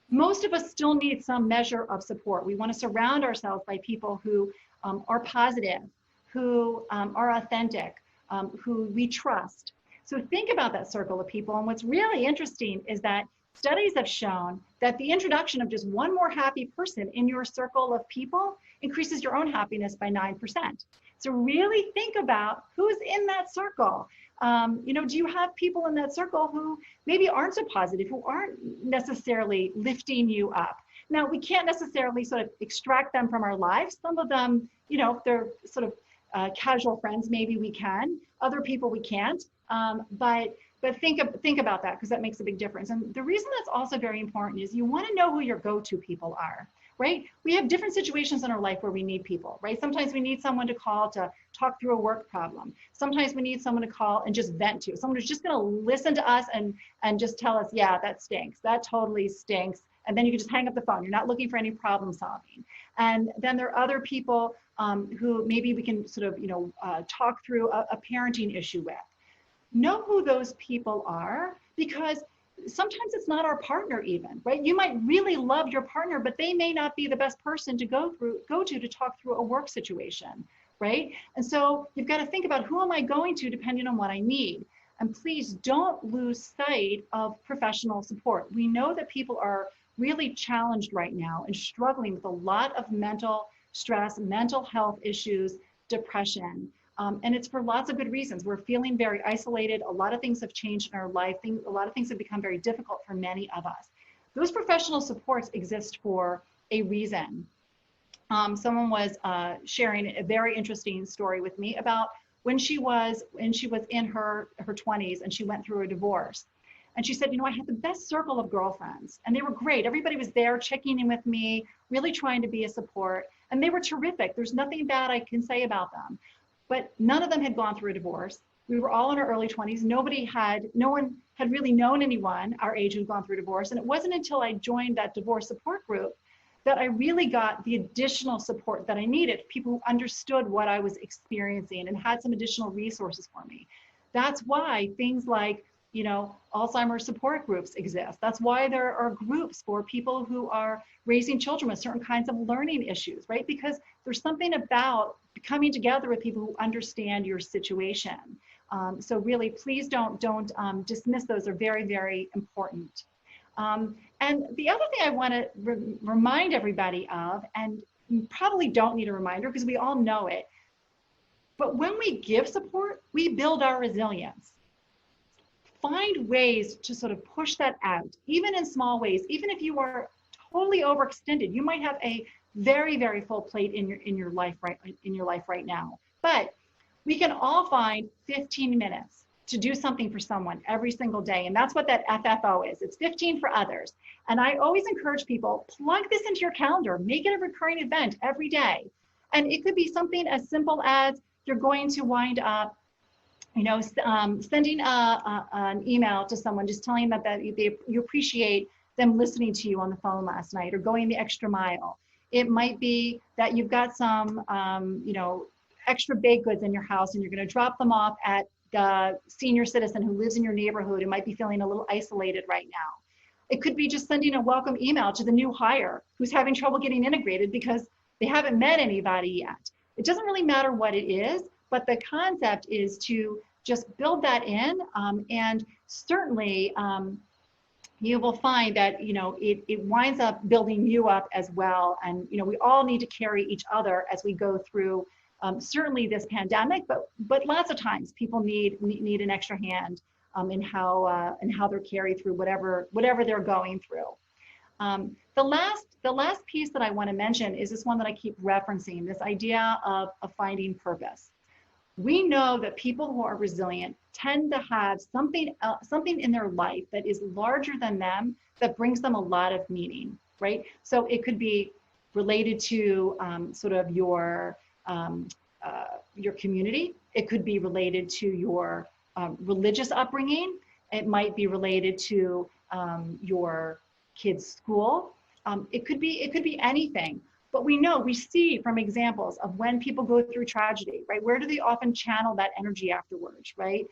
most of us still need some measure of support. We want to surround ourselves by people who are positive, who are authentic, who we trust. So think about that circle of people. And what's really interesting is that studies have shown that the introduction of just one more happy person in your circle of people increases your own happiness by 9%. So really think about who's in that circle. Do you have people in that circle who maybe aren't so positive, who aren't necessarily lifting you up? Now, we can't necessarily sort of extract them from our lives. Some of them, if they're sort of casual friends, maybe we can. Other people we can't. But think about that, because that makes a big difference. And the reason that's also very important is you want to know who your go-to people are. Right? We have different situations in our life where we need people, right? Sometimes we need someone to call to talk through a work problem. Sometimes we need someone to call and just vent to. Someone who's just going to listen to us and just tell us, yeah, that stinks. That totally stinks. And then you can just hang up the phone. You're not looking for any problem solving. And then there are other people who maybe we can sort of, talk through a parenting issue with. Know who those people are, because sometimes it's not our partner even, right? You might really love your partner, but they may not be the best person to go to talk through a work situation, right? And so you've got to think about, who am I going to depending on what I need? And please don't lose sight of professional support. We know that people are really challenged right now and struggling with a lot of mental stress, mental health issues, depression. And it's for lots of good reasons. We're feeling very isolated. A lot of things have changed in our life. A lot of things have become very difficult for many of us. Those professional supports exist for a reason. Someone was sharing a very interesting story with me about when she was in her 20s and she went through a divorce. And she said, I had the best circle of girlfriends, and they were great. Everybody was there checking in with me, really trying to be a support, and they were terrific. There's nothing bad I can say about them. But none of them had gone through a divorce. We were all in our early 20s. No one had really known anyone our age who'd gone through divorce. And it wasn't until I joined that divorce support group that I really got the additional support that I needed. People who understood what I was experiencing and had some additional resources for me. That's why things like, Alzheimer's support groups exist. That's why there are groups for people who are raising children with certain kinds of learning issues, right? Because there's something about coming together with people who understand your situation. So really, please don't dismiss those. They're very, very important. And the other thing I want to remind everybody of, and you probably don't need a reminder because we all know it, But when we give support, we build our resilience. Find ways to sort of push that out, even in small ways. Even if you are totally overextended, you might have a very, very full plate in your life right now. But we can all find 15 minutes to do something for someone every single day. And that's what that FFO is. It's 15 for others. And I always encourage people, plug this into your calendar, make it a recurring event every day. And it could be something as simple as you're going to wind up, sending an email to someone, just telling them that you appreciate them listening to you on the phone last night, or going the extra mile. It might be that you've got some, extra baked goods in your house, and you're going to drop them off at the senior citizen who lives in your neighborhood and might be feeling a little isolated right now. It could be just sending a welcome email to the new hire who's having trouble getting integrated because they haven't met anybody yet. It doesn't really matter what it is, but the concept is to just build that in, and certainly you will find that it winds up building you up as well. And we all need to carry each other as we go through certainly this pandemic, but lots of times people need an extra hand in how they're carried through whatever they're going through. The last piece that I want to mention is this one that I keep referencing, this idea of finding purpose. We know that people who are resilient tend to have something in their life that is larger than them, that brings them a lot of meaning, right? So it could be related to sort of your community. It could be related to your religious upbringing. It might be related to your kid's school. It could be anything. But we see from examples of when people go through tragedy, right? Where do they often channel that energy afterwards, right?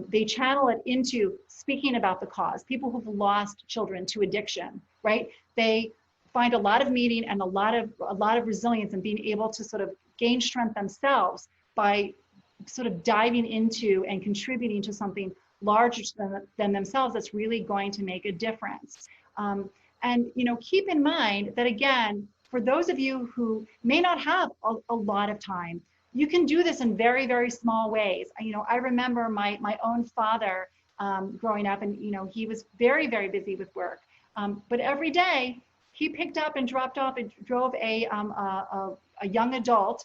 They channel it into speaking about the cause. People who've lost children to addiction, right? They find a lot of meaning and a lot of resilience in being able to sort of gain strength themselves by sort of diving into and contributing to something larger than themselves that's really going to make a difference. And keep in mind that, again, for those of you who may not have a lot of time, you can do this in very, very small ways. I remember my own father growing up, and he was very, very busy with work. But every day he picked up and dropped off and drove a young adult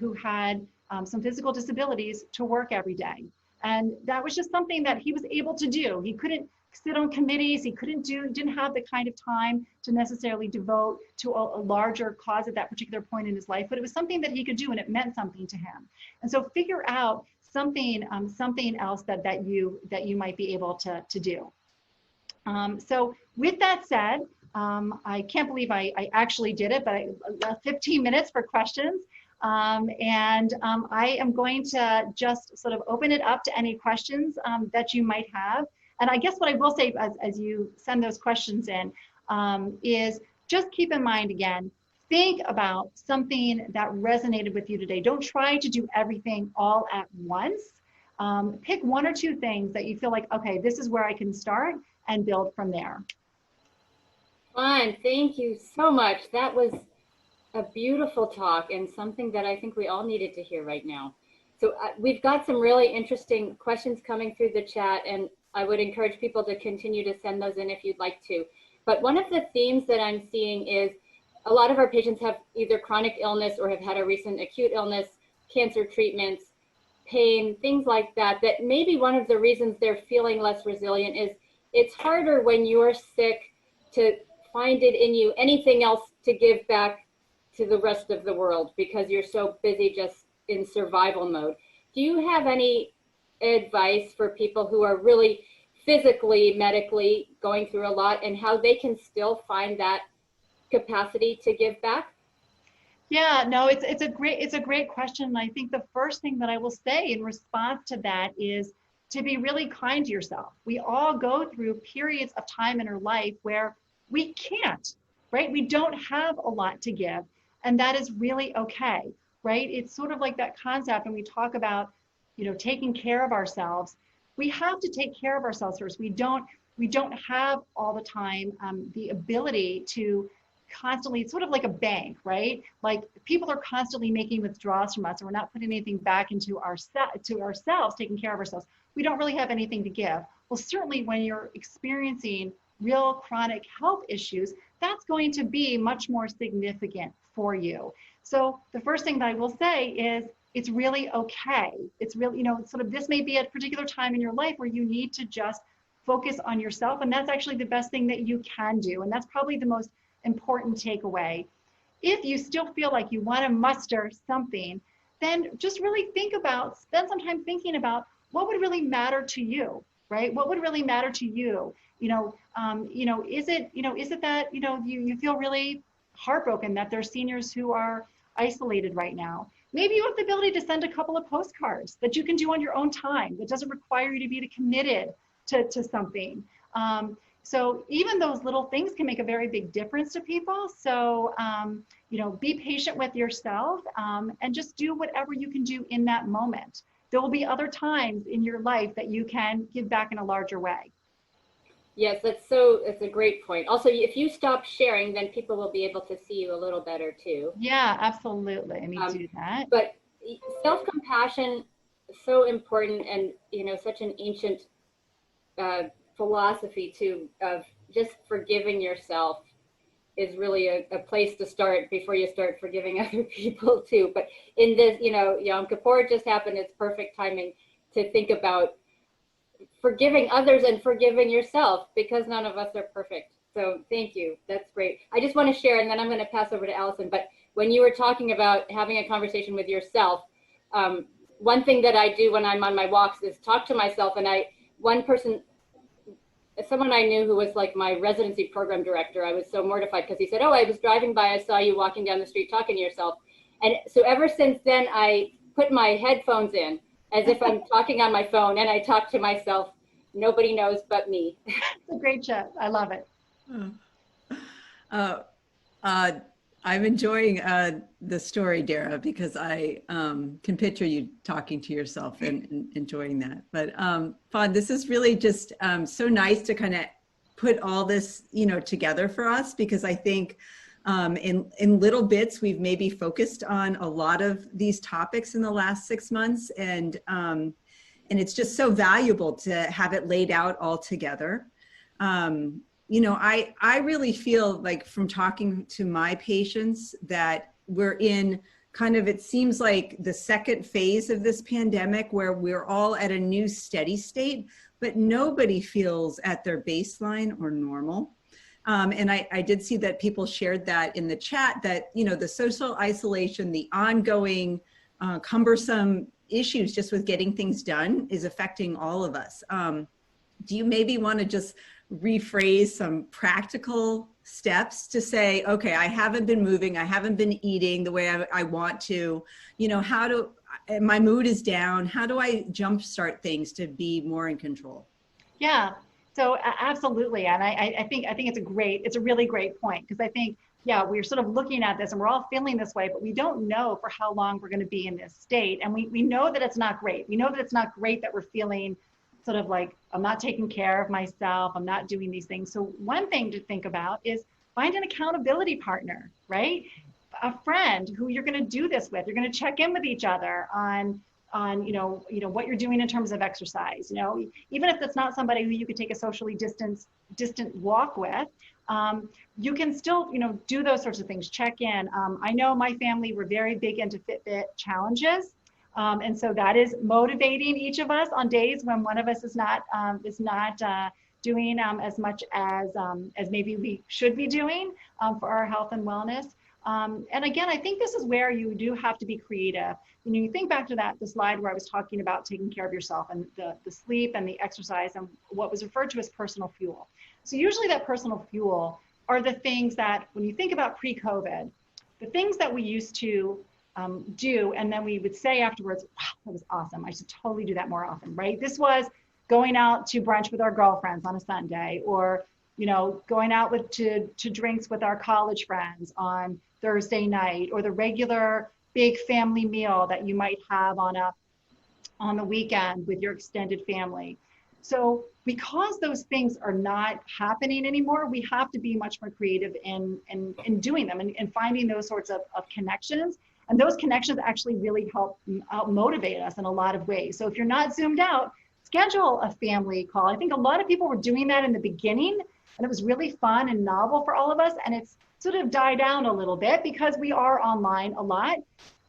who had some physical disabilities to work every day. And that was just something that he was able to do. He couldn't sit on committees. He didn't have the kind of time to necessarily devote to a larger cause at that particular point in his life, but it was something that he could do, and it meant something to him. And so figure out something else that you might be able to do. So with that said, I can't believe I actually did it, but I left 15 minutes for questions. And I am going to just sort of open it up to any questions that you might have. And I guess what I will say as you send those questions in is just keep in mind, again, think about something that resonated with you today. Don't try to do everything all at once. Pick one or two things that you feel like, okay, this is where I can start, and build from there. Faun, thank you so much. That was a beautiful talk, and something that I think we all needed to hear right now. So we've got some really interesting questions coming through the chat, and I would encourage people to continue to send those in if you'd like to. But one of the themes that I'm seeing is a lot of our patients have either chronic illness or have had a recent acute illness, cancer treatments, pain, things like that, that maybe one of the reasons they're feeling less resilient is it's harder when you're sick to find it in you anything else to give back to the rest of the world because you're so busy just in survival mode. Do you have any advice for people who are really physically, medically going through a lot, and how they can still find that capacity to give back? Yeah, no, it's a great question. And I think the first thing that I will say in response to that is to be really kind to yourself. We all go through periods of time in our life where we can't, right? We don't have a lot to give, and that is really okay, right? It's sort of like that concept when we talk about, taking care of ourselves. We have to take care of ourselves first. We don't have all the time the ability to constantly, it's sort of like a bank, right? Like people are constantly making withdrawals from us and we're not putting anything back into to ourselves, taking care of ourselves. We don't really have anything to give. Well, certainly when you're experiencing real chronic health issues, that's going to be much more significant for you. So the first thing that I will say is it's really okay. It's really, sort of this may be a particular time in your life where you need to just focus on yourself. And that's actually the best thing that you can do. And that's probably the most important takeaway. If you still feel like you want to muster something, then just really spend some time thinking about what would really matter to you, right? What would really matter to you? Is it that, you feel really heartbroken that there's seniors who are isolated right now? Maybe you have the ability to send a couple of postcards that you can do on your own time that doesn't require you to be committed to something. So even those little things can make a very big difference to people. So, be patient with yourself and just do whatever you can do in that moment. There will be other times in your life that you can give back in a larger way. Yes, it's a great point. Also, if you stop sharing, then people will be able to see you a little better too. Yeah, absolutely. Let me do that. But self-compassion is so important, and such an ancient philosophy too, of just forgiving yourself is really a place to start before you start forgiving other people too. But in this, Yom Kippur just happened. It's perfect timing to think about forgiving others and forgiving yourself, because none of us are perfect. So thank you. That's great. I just want to share, and then I'm going to pass over to Allison. But when you were talking about having a conversation with yourself, one thing that I do when I'm on my walks is talk to myself. And someone I knew who was like my residency program director, I was so mortified because he said, "Oh, I was driving by, I saw you walking down the street talking to yourself." And so ever since then, I put my headphones in as if I'm talking on my phone, and I talk to myself. Nobody knows but me. It's a great chat. I love it. I'm enjoying the story, Dara, because I can picture you talking to yourself and enjoying that. But Faun, this is really just so nice to kind of put all this, together for us, because I think in little bits, we've maybe focused on a lot of these topics in the last 6 months. And it's just so valuable to have it laid out all together. I really feel like from talking to my patients that we're in kind of, it seems like the second phase of this pandemic where we're all at a new steady state, but nobody feels at their baseline or normal. And I did see that people shared that in the chat that, the social isolation, the ongoing cumbersome issues just with getting things done is affecting all of us. Do you maybe want to just rephrase some practical steps to say, okay, I haven't been moving, I haven't been eating the way I want to, my mood is down, how do I jumpstart things to be more in control? Yeah, so absolutely. And I think it's a really great point, because I think, we're sort of looking at this and we're all feeling this way, but we don't know for how long we're going to be in this state. And we know that it's not great. We know that it's not great that we're feeling sort of like, I'm not taking care of myself, I'm not doing these things. So one thing to think about is find an accountability partner, right? A friend who you're going to do this with. You're going to check in with each other on what you're doing in terms of exercise. Even if it's not somebody who you could take a socially distant walk with, you can still, do those sorts of things. Check in. I know my family were very big into Fitbit challenges. And so that is motivating each of us on days when one of us is not doing as much as maybe we should be doing for our health and wellness. And again, I think this is where you do have to be creative. You think back to the slide where I was talking about taking care of yourself and the sleep and the exercise and what was referred to as personal fuel. So usually that personal fuel are the things that, when you think about pre-COVID, the things that we used to do, and then we would say afterwards, wow, that was awesome, I should totally do that more often, right? This was going out to brunch with our girlfriends on a Sunday, or going out to drinks with our college friends on Thursday night, or the regular big family meal that you might have on the weekend with your extended family. So because those things are not happening anymore, we have to be much more creative in doing them and finding those sorts of connections. And those connections actually really help motivate us in a lot of ways. So if you're not Zoomed out, schedule a family call. I think a lot of people were doing that in the beginning, and it was really fun and novel for all of us. And it's sort of died down a little bit because we are online a lot.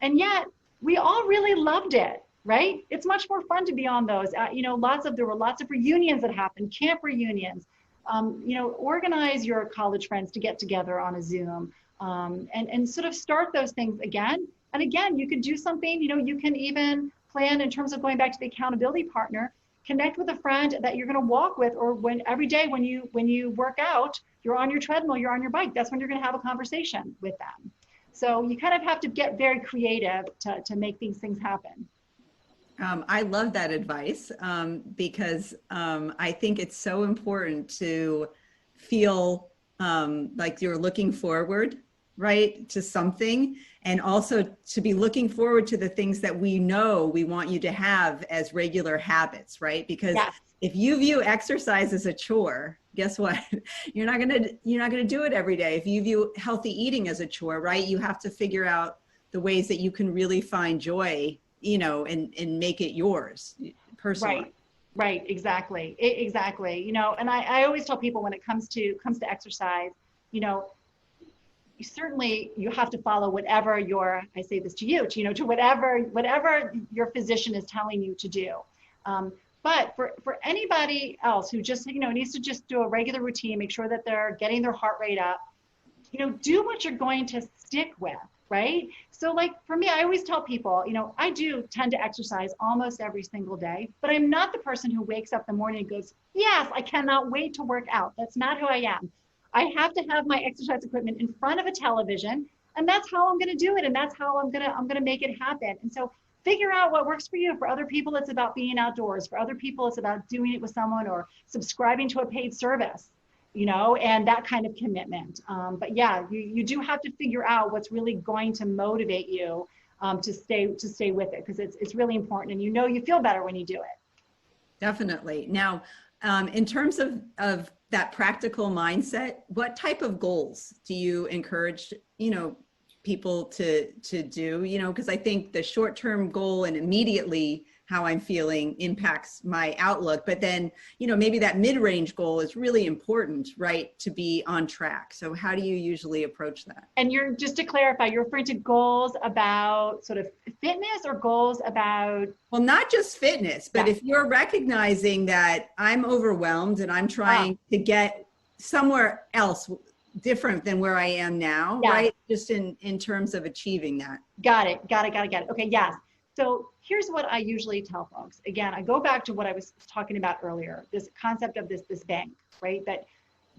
And yet we all really loved it, right? It's much more fun to be on those. There were lots of reunions that happened, camp reunions. Organize your college friends to get together on a Zoom, and sort of start those things again. And again, you could do something, you can even plan in terms of going back to the accountability partner, connect with a friend that you're going to walk with, or every day when you work out, you're on your treadmill, you're on your bike, that's when you're going to have a conversation with them. So you kind of have to get very creative to make these things happen. I love that advice because I think it's so important to feel like you're looking forward, right, to something, and also to be looking forward to the things that we know we want you to have as regular habits, right? Because yes. If you view exercise as a chore, guess what? You're not gonna do it every day. If you view healthy eating as a chore, right, you have to figure out the ways that you can really find joy, and make it yours personally. Right, exactly. And I always tell people when it comes to exercise, you have to follow whatever I say this to you, to whatever your physician is telling you to do. But for anybody else who just, needs to just do a regular routine, make sure that they're getting their heart rate up, do what you're going to stick with, right? So like for me, I always tell people, I do tend to exercise almost every single day, but I'm not the person who wakes up in the morning and goes, yes, I cannot wait to work out. That's not who I am. I have to have my exercise equipment in front of a television, and that's how I'm going to do it. And that's how I'm going to make it happen. And so figure out what works for you. For other people, it's about being outdoors. For other people, it's about doing it with someone or subscribing to a paid service, and that kind of commitment. But yeah, you do have to figure out what's really going to motivate you to stay with it, because it's really important, and you feel better when you do it. Definitely. Now, in terms of that practical mindset, what type of goals do you encourage, people to do, because I think the short-term goal and immediately how I'm feeling impacts my outlook, but then, maybe that mid-range goal is really important, right, to be on track. So how do you usually approach that? And just to clarify, you're referring to goals about sort of fitness or goals about? Well, not just fitness, but if you're recognizing that I'm overwhelmed and I'm trying to get somewhere else different than where I am now, right? Just in terms of achieving that. Got it. Okay, yes. So here's what I usually tell folks. Again, I go back to what I was talking about earlier, this concept of this bank, right? That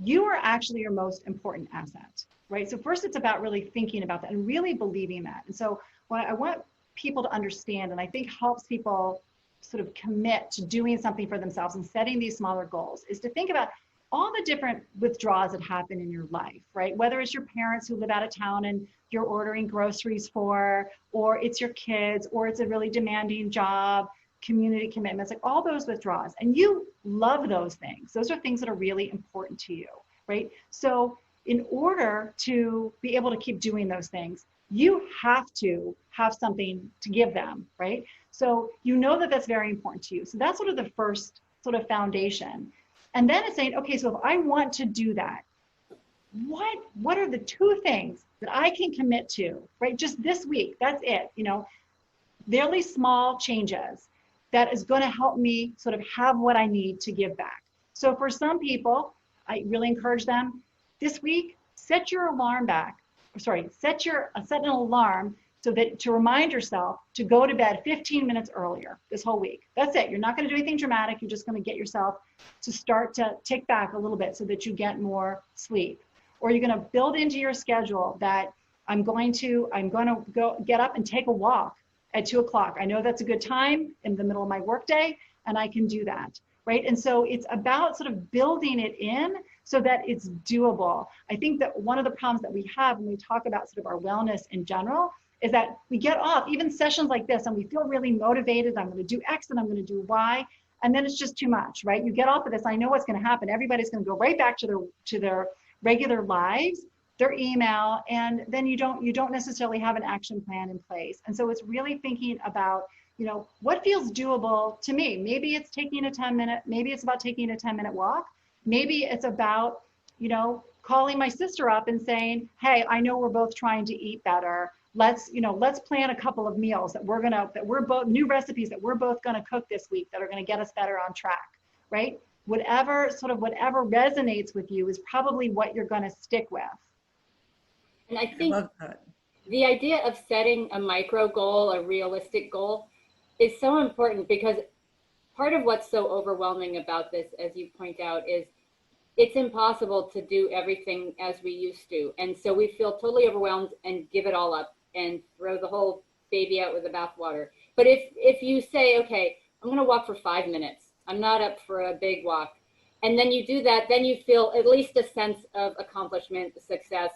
you are actually your most important asset, right? So first it's about really thinking about that and really believing that. And so what I want people to understand, and I think helps people sort of commit to doing something for themselves and setting these smaller goals, is to think about all the different withdrawals that happen in your life, right? Whether it's your parents who live out of town and you're ordering groceries for, or it's your kids, or it's a really demanding job, community commitments, like all those withdrawals. And you love those things. Those are things that are really important to you, right? So in order to be able to keep doing those things, you have to have something to give them, right? So that that's very important to you. So that's sort of the first sort of foundation. And then it's saying, okay, so if I want to do that, what are the two things that I can commit to, right? Just this week, that's it, really small changes that is going to help me sort of have what I need to give back. So for some people, I really encourage them this week, set an alarm so that to remind yourself to go to bed 15 minutes earlier this whole week. That's it. You're not going to do anything dramatic. You're just going to get yourself to start to tick back a little bit so that you get more sleep. Or you're going to build into your schedule that I'm going to go get up and take a walk at 2:00. I know that's a good time in the middle of my workday, and I can do that, right? And so it's about sort of building it in so that it's doable. I think that one of the problems that we have when we talk about sort of our wellness in general is that we get off even sessions like this and we feel really motivated. I'm going to do X and I'm going to do Y. and then it's just too much, right? You get off of this, I know what's going to happen. Everybody's going to go right back to their regular lives, their email, and then you don't necessarily have an action plan in place. And so it's really thinking about, what feels doable to me. Maybe it's taking a 10-minute, maybe it's about taking a 10-minute walk. Maybe it's about, calling my sister up and saying, hey, I know we're both trying to eat better. Let's plan a couple of meals that we're both new recipes that we're both going to cook this week that are going to get us better on track, right? Whatever resonates with you is probably what you're going to stick with. And I think the idea of setting a micro goal, a realistic goal, is so important, because part of what's so overwhelming about this, as you point out, is it's impossible to do everything as we used to. And so we feel totally overwhelmed and give it all up and throw the whole baby out with the bathwater. But if you say, okay, I'm going to walk for 5 minutes, I'm not up for a big walk, and then you do that, then you feel at least a sense of accomplishment, success,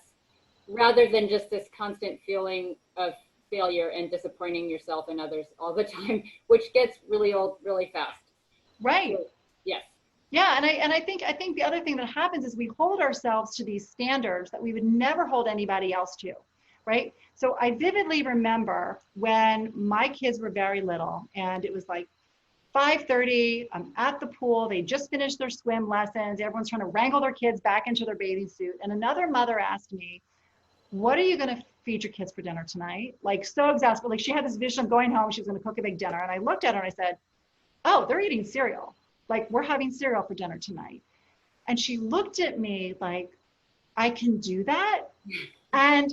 rather than just this constant feeling of failure and disappointing yourself and others all the time, which gets really old really fast. Right. So, yes. Yeah, and I think the other thing that happens is we hold ourselves to these standards that we would never hold anybody else to, right? So I vividly remember when my kids were very little, and it was like 5:30, I'm at the pool, they just finished their swim lessons, everyone's trying to wrangle their kids back into their bathing suit, and another mother asked me, what are you going to feed your kids for dinner tonight? Like, so exasperated. Like, she had this vision of going home, she was going to cook a big dinner, and I looked at her and I said, oh, they're eating cereal. Like, we're having cereal for dinner tonight. And she looked at me like, I can do that? And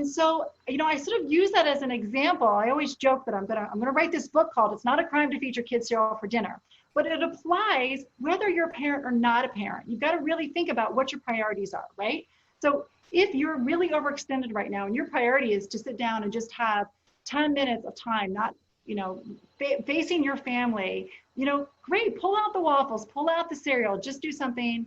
so, I sort of use that as an example. I always joke that I'm gonna write this book called It's Not a Crime to Feed Your Kids Cereal for Dinner. But it applies whether you're a parent or not a parent. You've got to really think about what your priorities are, right? So if you're really overextended right now and your priority is to sit down and just have 10 minutes of time, not facing your family, great, pull out the waffles, pull out the cereal, just do something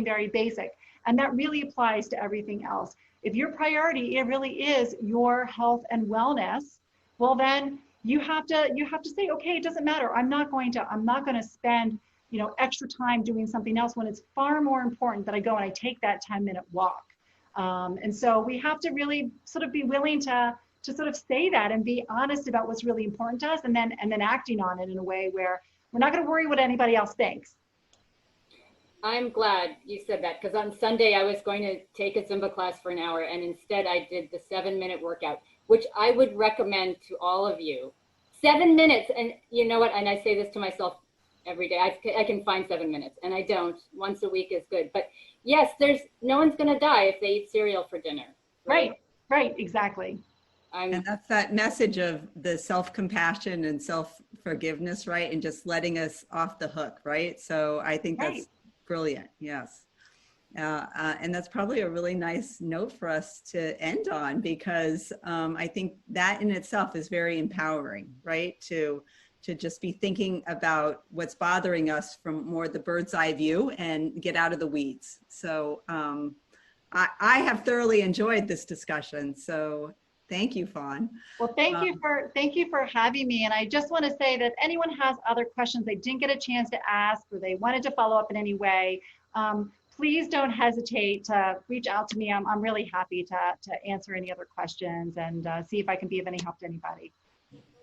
very basic. And that really applies to everything else. If your priority, it really is your health and wellness, well, then you have to say, okay, it doesn't matter. I'm not going to spend, extra time doing something else when it's far more important that I go and I take that 10-minute walk. And so we have to really sort of be willing to sort of say that and be honest about what's really important to us, and then acting on it in a way where we're not going to worry what anybody else thinks. I'm glad you said that, because on Sunday I was going to take a Zumba class for an hour, and instead I did the 7-minute workout, which I would recommend to all of you. 7 minutes, and you know what? And I say this to myself every day. I can find 7 minutes, and I don't. Once a week is good. But yes, no one's going to die if they eat cereal for dinner. Right, exactly. And that's that message of the self-compassion and self-forgiveness, right? And just letting us off the hook, right? So I think that's brilliant. Yes. And that's probably a really nice note for us to end on, because I think that in itself is very empowering, right? To just be thinking about what's bothering us from more the bird's eye view and get out of the weeds. So I have thoroughly enjoyed this discussion. So thank you, Faun. Well, thank you for having me. And I just want to say that anyone has other questions they didn't get a chance to ask, or they wanted to follow up in any way, please don't hesitate to reach out to me. I'm really happy to answer any other questions and see if I can be of any help to anybody.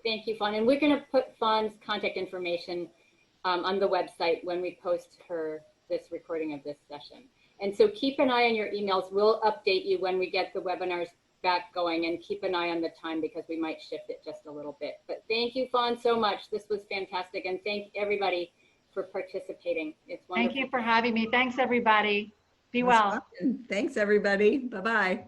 Thank you, Faun. And we're going to put Faun's contact information on the website when we post this recording of this session. And so keep an eye on your emails. We'll update you when we get the webinars back going, and keep an eye on the time, because we might shift it just a little bit. But thank you, Faun, so much. This was fantastic. And thank everybody for participating. It's wonderful. Thank you for having me. Thanks, everybody. Be well. Thanks, everybody. Bye-bye.